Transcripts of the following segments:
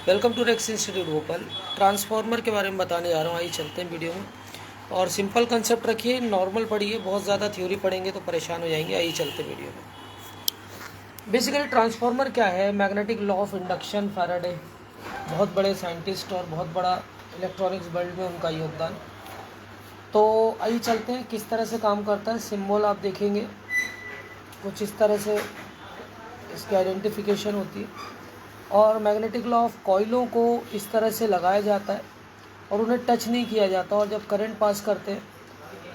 Welcome to Rex institute Bhopal. Transformer के बारे में बताने जा रहा हूँ। आइए चलते हैं वीडियो में। और सिंपल कंसेप्ट रखिए, नॉर्मल पढ़िए, बहुत ज़्यादा थ्योरी पढ़ेंगे तो परेशान हो जाएंगे। आइए चलते वीडियो में। बेसिकली ट्रांसफार्मर क्या है? Magnetic law of induction, Faraday बहुत बड़े साइंटिस्ट और बहुत बड़ा इलेक्ट्रॉनिक्स वर्ल्ड में उनका योगदान। तो आइए चलते हैं किस तरह से काम करता है। सिम्बल आप देखेंगे कुछ इस तरह से इसकी आइडेंटिफिकेशन होती है। और मैग्नेटिक लॉ ऑफ कॉइलों को इस तरह से लगाया जाता है और उन्हें टच नहीं किया जाता, और जब करंट पास करते हैं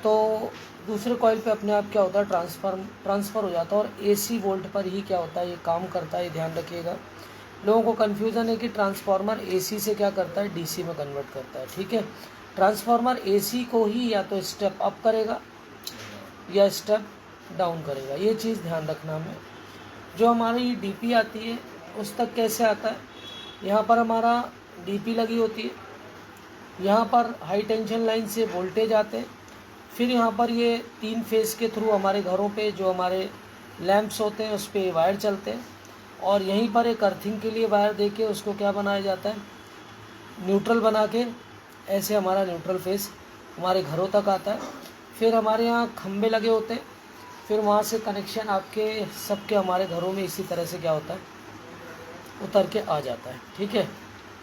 तो दूसरे कॉइल पे अपने आप क्या होता है, ट्रांसफ़र हो जाता है। और एसी वोल्ट पर ही क्या होता है, ये काम करता है। ये ध्यान रखिएगा, लोगों को कन्फ्यूज़न है कि ट्रांसफार्मर एसी से क्या करता है, डीसी में कन्वर्ट करता है। ठीक है, ट्रांसफार्मर एसी को ही या तो स्टेप अप करेगा या स्टेप डाउन करेगा। ये चीज़ ध्यान रखना हमें। जो हमारी डीपी आती है उस तक कैसे आता है, यहाँ पर हमारा डीपी लगी होती है, यहाँ पर हाई टेंशन लाइन से वोल्टेज आते हैं, फिर यहाँ पर ये 3 फेस के थ्रू हमारे घरों पे जो हमारे लैंप्स होते हैं उस पर वायर चलते हैं, और यहीं पर एक अर्थिंग के लिए वायर दे के उसको क्या बनाया जाता है, न्यूट्रल बना के ऐसे हमारा न्यूट्रल फेस हमारे घरों तक आता है। फिर हमारे यहाँ खंबे लगे होते हैं, फिर वहाँ से कनेक्शन आपके सबके हमारे घरों में इसी तरह से क्या होता है, उतर के आ जाता है। ठीक है,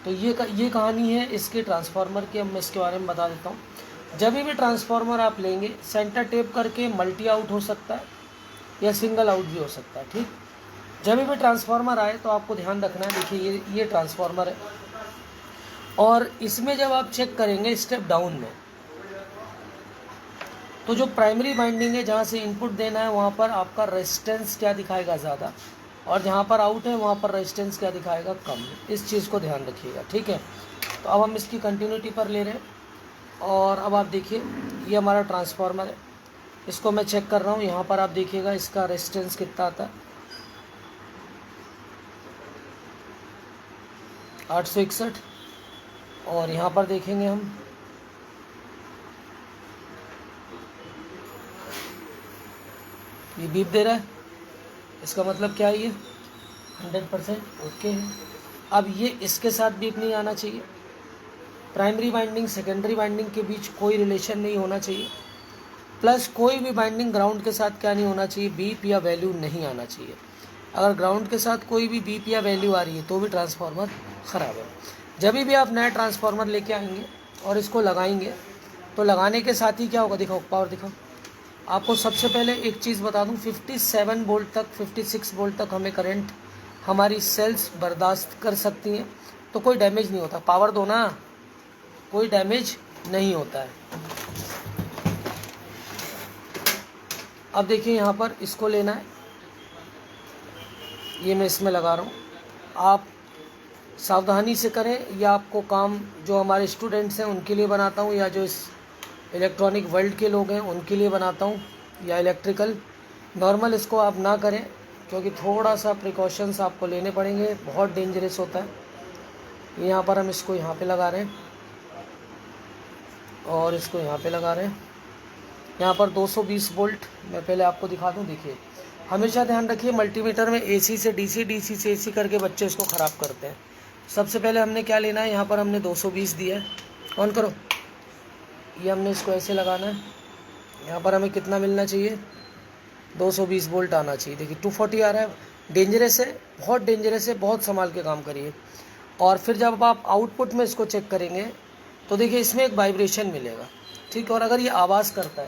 तो ये कहानी है इसके ट्रांसफार्मर की। अब मैं इसके बारे में बता देता हूँ। जब भी ट्रांसफार्मर आप लेंगे, सेंटर टेप करके मल्टी आउट हो सकता है या सिंगल आउट भी हो सकता है। ठीक, जब भी ट्रांसफार्मर आए तो आपको ध्यान रखना है। देखिए ये ट्रांसफार्मर है, और इसमें जब आप चेक करेंगे स्टेप डाउन में, तो जो प्राइमरी वाइंडिंग है जहाँ से इनपुट देना है वहाँ पर आपका रेजिस्टेंस क्या दिखाएगा, ज़्यादा, और जहाँ पर आउट है वहाँ पर रेजिस्टेंस क्या दिखाएगा, कम। इस चीज़ को ध्यान रखिएगा। ठीक है, तो अब हम इसकी कंटिन्यूटी पर ले रहे हैं। और अब आप देखिए ये हमारा ट्रांसफार्मर है, इसको मैं चेक कर रहा हूँ। यहाँ पर आप देखिएगा इसका रेजिस्टेंस कितना आता है, 861। और यहाँ पर देखेंगे हम, ये बीप दे रहा है, इसका मतलब क्या है, ये 100% ओके है। अब ये इसके साथ बीप नहीं आना चाहिए। प्राइमरी वाइंडिंग सेकेंडरी वाइंडिंग के बीच कोई रिलेशन नहीं होना चाहिए, प्लस कोई भी वाइंडिंग ग्राउंड के साथ क्या नहीं होना चाहिए, बीप या वैल्यू नहीं आना चाहिए। अगर ग्राउंड के साथ कोई भी बीप या वैल्यू आ रही है तो भी ट्रांसफार्मर ख़राब है। जब भी आप नया ट्रांसफार्मर लेके आएंगे और इसको लगाएंगे तो लगाने के साथ ही क्या होगा, दिखाओ पावर दिखाओ। आपको सबसे पहले एक चीज़ बता दूं, 57 वोल्ट तक, 56 वोल्ट तक हमें करंट हमारी सेल्स बर्दाश्त कर सकती हैं, तो कोई डैमेज नहीं होता। पावर दो ना, कोई डैमेज नहीं होता है। अब देखिए यहाँ पर इसको लेना है, ये मैं इसमें लगा रहा हूँ। आप सावधानी से करें, या आपको काम जो हमारे स्टूडेंट्स हैं उनके लिए बनाता हूँ, या जो इस इलेक्ट्रॉनिक वर्ल्ड के लोग हैं उनके लिए बनाता हूँ, या इलेक्ट्रिकल। नॉर्मल इसको आप ना करें, क्योंकि थोड़ा सा प्रिकॉशंस आपको लेने पड़ेंगे, बहुत डेंजरस होता है। यहाँ पर हम इसको यहाँ पे लगा रहे हैं और इसको यहाँ पे लगा रहे हैं। यहाँ पर 220 वोल्ट मैं पहले आपको दिखा दूँ। देखिए, हमेशा ध्यान रखिए, मल्टीमीटर में एसी से डीसी, डीसी से एसी करके बच्चे इसको ख़राब करते हैं। सबसे पहले हमने क्या लेना है, यहाँ पर हमने 220 दिया है, ऑन करो। ये हमने इसको ऐसे लगाना है, यहाँ पर हमें कितना मिलना चाहिए, 220 वोल्ट आना चाहिए। देखिए 240 आ रहा है, डेंजरस है, बहुत डेंजरस है, बहुत संभाल के काम करिए। और फिर जब आप आउटपुट में इसको चेक करेंगे तो देखिए इसमें एक वाइब्रेशन मिलेगा। ठीक, और अगर ये आवाज़ करता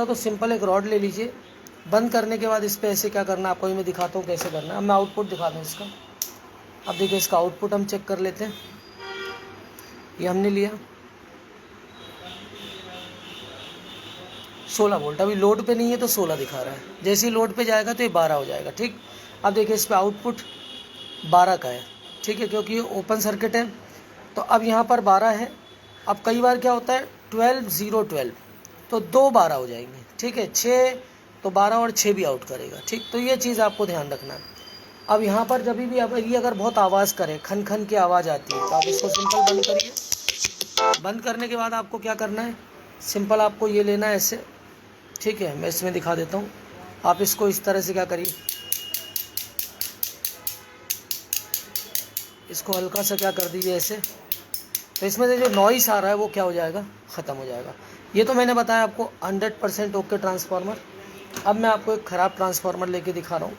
है तो सिंपल एक रॉड ले लीजिए। बंद करने के बाद इस पर ऐसे क्या करना है आपको मैं दिखाता हूँ कैसे करना है। अब मैं आउटपुट दिखा दूँ इसका। अब देखिए इसका आउटपुट हम चेक कर लेते हैं। ये हमने लिया 16 वोल्ट, अभी लोड पे नहीं है तो 16 दिखा रहा है। जैसे ही लोड पे जाएगा तो ये 12 हो जाएगा। ठीक, अब देखिए इस पर आउटपुट 12 का है। ठीक है, क्योंकि ये ओपन सर्किट है, तो अब यहाँ पर 12 है। अब कई बार क्या होता है 12 0 12, तो 2 12 हो जाएंगे। ठीक है, 6 तो 12 और 6 भी आउट करेगा। ठीक, तो ये चीज़ आपको ध्यान रखना है। अब यहाँ पर जब भी अब ये अगर बहुत आवाज़ करे, खन खन की आवाज़ आती है, तो आप इसको सिंपल बंद करिए। बंद करने के बाद आपको क्या करना है, सिंपल आपको ये लेना है ऐसे। ठीक है, मैं इसमें दिखा देता हूँ। आप इसको इस तरह से क्या करिए, इसको हल्का सा क्या कर दीजिए ऐसे, तो इसमें से जो नॉइस आ रहा है वो क्या हो जाएगा, ख़त्म हो जाएगा। ये तो मैंने बताया आपको 100% ओके ट्रांसफार्मर। अब मैं आपको एक ख़राब ट्रांसफार्मर लेके दिखा रहा हूँ।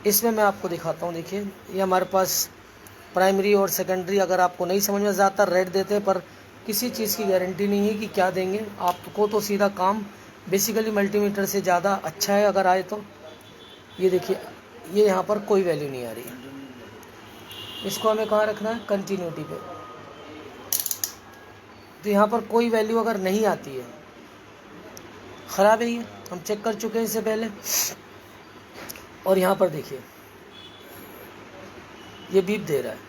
इसमें मैं आपको दिखाता हूँ, देखिए ये हमारे पास प्राइमरी और सेकेंडरी, अगर आपको नहीं समझ में, ज़्यादातर रेड देते हैं पर किसी चीज़ की गारंटी नहीं है कि क्या देंगे आपको, तो सीधा काम बेसिकली मल्टीमीटर से ज़्यादा अच्छा है अगर आए तो। ये देखिए ये यहाँ पर कोई वैल्यू नहीं आ रही है, इसको हमें कहाँ रखना है, कंटिन्यूटी पे। तो यहाँ पर कोई वैल्यू अगर नहीं आती है, ख़राब है ये, हम चेक कर चुके हैं इससे पहले। और यहाँ पर देखिए ये बीप दे रहा है,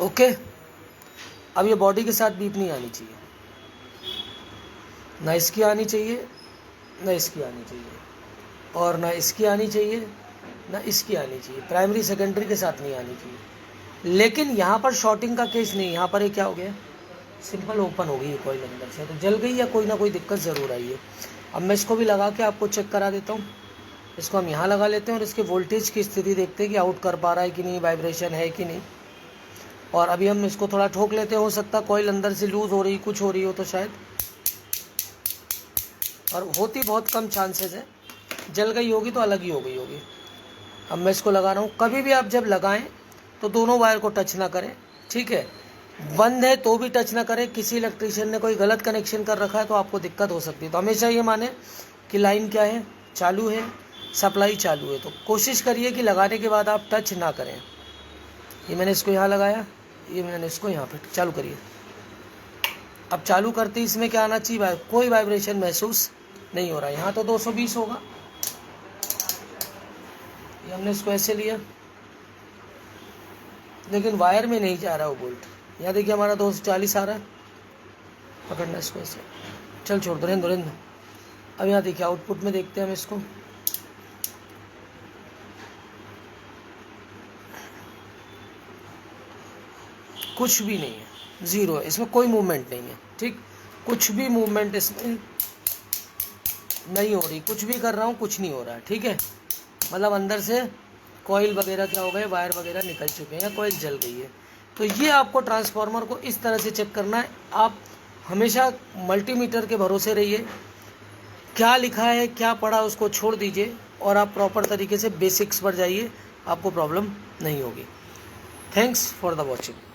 ओके। अब ये बॉडी के साथ बीप नहीं आनी चाहिए, ना इसकी आनी चाहिए ना इसकी आनी चाहिए, और ना इसकी आनी चाहिए ना इसकी आनी चाहिए, प्राइमरी सेकेंडरी के साथ नहीं आनी चाहिए। लेकिन यहाँ पर शॉर्टिंग का केस नहीं, यहाँ पर ये क्या हो गया, सिंपल ओपन हो गई है कोई अंदर से, तो जल गई या कोई ना कोई दिक्कत ज़रूर आई है। अब मैं इसको भी लगा के आपको चेक करा देता हूँ। इसको हम यहाँ लगा लेते हैं और इसके वोल्टेज की स्थिति देखते हैं कि आउट कर पा रहा है कि नहीं, वाइब्रेशन है कि नहीं। और अभी हम इसको थोड़ा ठोक लेते हैं, हो सकता है कॉइल अंदर से लूज़ हो रही, कुछ हो रही हो तो शायद, और होती बहुत कम चांसेस है, जल गई होगी तो अलग ही हो गई होगी। अब मैं इसको लगा रहा हूँ। कभी भी आप जब लगाएं तो दोनों वायर को टच ना करें, ठीक है, बंद है तो भी टच ना करें। किसी इलेक्ट्रीशियन ने कोई गलत कनेक्शन कर रखा है तो आपको दिक्कत हो सकती है। तो हमेशा ये माने कि लाइन क्या है, चालू है, सप्लाई चालू है। तो कोशिश करिए कि लगाने के बाद आप टच ना करें। ये मैंने इसको यहाँ लगाया, ये मैंने इसको यहाँ पे, चालू करिए। अब चालू करते ही इसमें क्या आना चाहिए, कोई वाइब्रेशन महसूस नहीं हो रहा है। यहाँ तो 220 होगा, ये हमने इसको ऐसे लिया, लेकिन वायर में नहीं जा रहा वो बोल्ट। यहाँ देखिए हमारा 240 आ रहा है, पकड़ना इसको ऐसे, चल छोड़ दो, रहने दो। अब यहाँ देखिए आउटपुट में देखते हैं हम इसको, कुछ भी नहीं है, ज़ीरो है, इसमें कोई मूवमेंट नहीं है, ठीक, कुछ भी मूवमेंट इसमें नहीं हो रही। कुछ भी कर रहा हूँ कुछ नहीं हो रहा है, ठीक है। मतलब अंदर से कॉइल वगैरह क्या हो गए, वायर वगैरह निकल चुके हैं या कॉइल जल गई है। तो ये आपको ट्रांसफार्मर को इस तरह से चेक करना है। आप हमेशा मल्टीमीटर के भरोसे रहिए, क्या लिखा है क्या पढ़ा उसको छोड़ दीजिए और आप प्रॉपर तरीके से बेसिक्स पर जाइए, आपको प्रॉब्लम नहीं होगी। Thanks for the watching.